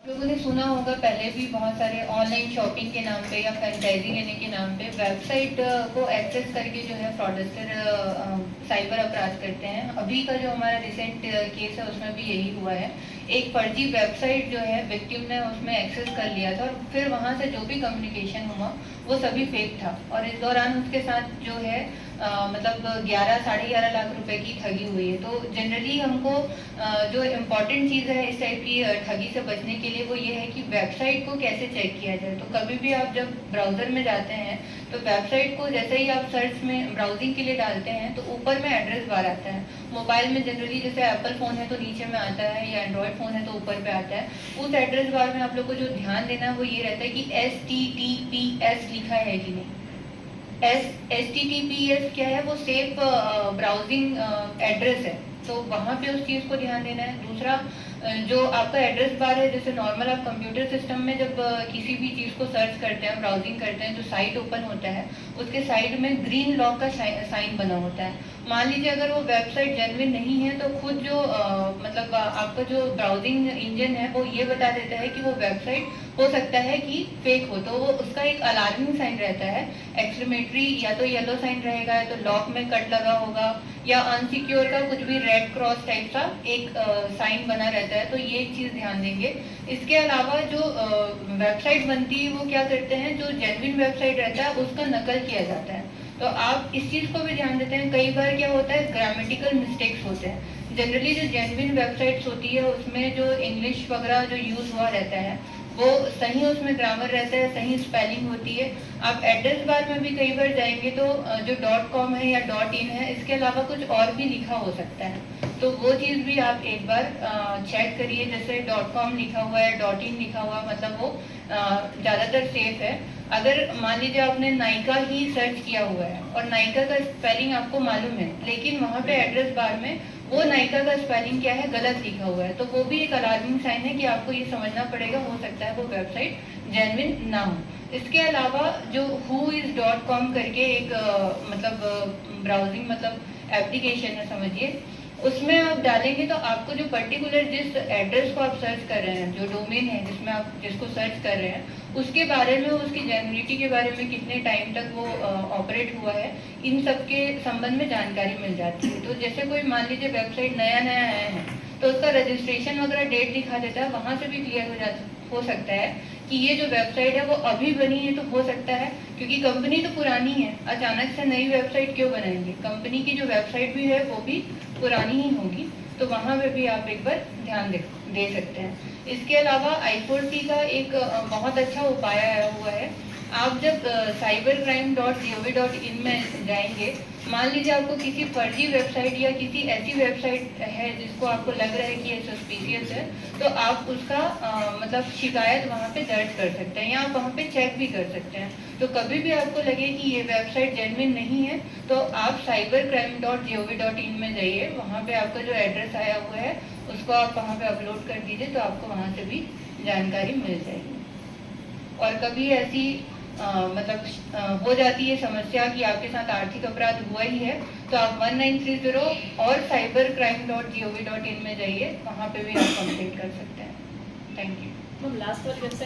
लोगों ने सुना होगा पहले भी बहुत सारे ऑनलाइन शॉपिंग के नाम पे या फ्रेंचाइजी लेने के नाम पे वेबसाइट को एक्सेस करके जो है फ्रॉडस्टर साइबर अपराध करते हैं। अभी का जो हमारा रिसेंट केस है उसमें भी यही हुआ है। एक फर्जी वेबसाइट जो है विक्टिम ने उसमें एक्सेस कर लिया था और फिर वहाँ से जो भी कम्युनिकेशन हुआ वो सभी फेक था और इस दौरान उसके साथ जो है मतलब 11-11.5 लाख रुपए की ठगी हुई है। तो जनरली हमको जो इम्पोर्टेंट चीज़ है इस टाइप की ठगी से बचने के लिए वो ये है कि वेबसाइट को कैसे चेक किया जाए। तो कभी भी आप जब ब्राउज़र में जाते हैं तो वेबसाइट को जैसे ही आप सर्च में ब्राउजिंग के लिए डालते हैं तो ऊपर में एड्रेस बार आता है। मोबाइल में जनरली जैसे एप्पल फ़ोन है तो नीचे में आता है या एंड्रॉयड फ़ोन है तो ऊपर पे आता है। उस एड्रेस बार में आप लोग को जो ध्यान देना है वो ये रहता है कि HTTPS लिखा है कि नहीं। HTTPS क्या है, वो सेफ ब्राउजिंग एड्रेस है, तो वहाँ पे उस चीज़ को ध्यान देना है। दूसरा जो आपका एड्रेस बार है, जैसे नॉर्मल आप कंप्यूटर सिस्टम में जब किसी भी चीज़ को सर्च करते हैं, ब्राउजिंग करते हैं, जो साइट ओपन होता है उसके साइड में ग्रीन लॉक का साइन बना होता है। मान लीजिए अगर वो वेबसाइट जेन्युइन नहीं है तो खुद जो मतलब आपका जो ब्राउजिंग इंजन है वो ये बता देता है कि वो वेबसाइट हो सकता है कि फेक हो, तो वो उसका एक अलार्मिंग साइन रहता है। एक्सक्लेमेटरी या तो येलो साइन रहेगा या तो लॉक में कट लगा होगा या अनसिक्योर का कुछ भी रेड क्रॉस टाइप का एक साइन बना रहता है, तो ये एक चीज़ ध्यान देंगे। इसके अलावा जो वेबसाइट बनती है वो क्या करते हैं, जो जेन्युइन वेबसाइट रहता है उसका नकल किया जाता है, तो आप इस चीज़ को भी ध्यान देते हैं। कई बार क्या होता है, ग्रामेटिकल मिस्टेक्स होते हैं। जनरली जो जेन्युइन वेबसाइट्स होती है उसमें जो इंग्लिश वगैरह जो यूज़ हुआ रहता है वो सही उसमें ग्रामर रहता है, सही स्पेलिंग होती है। आप एड्रेस बार में भी कई बार जाएंगे तो जो .com है या .in है, इसके अलावा कुछ और भी लिखा हो सकता है, तो वो चीज़ भी आप एक बार चेक करिए। जैसे .com लिखा हुआ है, .in लिखा हुआ, मतलब वो ज़्यादातर सेफ है। अगर मान लीजिए आपने नायका ही सर्च किया हुआ है और नायका का स्पेलिंग आपको मालूम है, लेकिन वहाँ पे एड्रेस बार में वो नायका का स्पेलिंग क्या है, गलत लिखा हुआ है, तो वो भी एक अलार्मिंग साइन है कि आपको ये समझना पड़ेगा, हो सकता है वो वेबसाइट जेन्युइन ना हो। इसके अलावा जो whois.com करके एक मतलब ब्राउजिंग मतलब एप्लीकेशन है समझिए, उसमें आप डालेंगे तो आपको जो पर्टिकुलर जिस एड्रेस को आप सर्च कर रहे हैं, जो डोमेन है जिसमें आप जिसको सर्च कर रहे हैं, उसके बारे में, उसकी जेन्युइनिटी के बारे में, कितने टाइम तक वो ऑपरेट हुआ है, इन सब के संबंध में जानकारी मिल जाती है। तो जैसे कोई मान लीजिए वेबसाइट नया नया आया है तो उसका रजिस्ट्रेशन वगैरह डेट दिखा देता है, वहाँ से भी क्लियर हो सकता है कि ये जो वेबसाइट है वो अभी बनी है। तो हो सकता है क्योंकि कंपनी तो पुरानी है, अचानक से नई वेबसाइट क्यों बनाएंगे, कंपनी की जो वेबसाइट भी है वो भी पुरानी ही होगी, तो वहाँ पे भी आप एक बार ध्यान दे सकते हैं। इसके अलावा I4C का एक बहुत अच्छा उपाय आया हुआ है। आप जब cybercrime.gov.in में जाएंगे, मान लीजिए आपको किसी फर्जी वेबसाइट या किसी ऐसी वेबसाइट है जिसको आपको लग रहा है कि ये सस्पिशियस है, तो आप उसका मतलब शिकायत वहाँ पे दर्ज कर सकते हैं या आप वहाँ पे चेक भी कर सकते हैं। तो कभी भी आपको लगे कि ये वेबसाइट जेन्युइन नहीं है तो आप cybercrime.gov.in में जाइए, वहाँ पे आपका जो एड्रेस आया हुआ है उसको आप वहाँ पे अपलोड कर दीजिए, तो आपको वहाँ से भी जानकारी मिल जाएगी। और कभी ऐसी मतलब हो जाती है समस्या कि आपके साथ आर्थिक अपराध हुआ ही है, तो आप 1930 और cybercrime.gov.in में जाइए, वहाँ पे भी आप कंप्लेंट कर सकते हैं। Thank you. लास्ट वाली वेबसाइट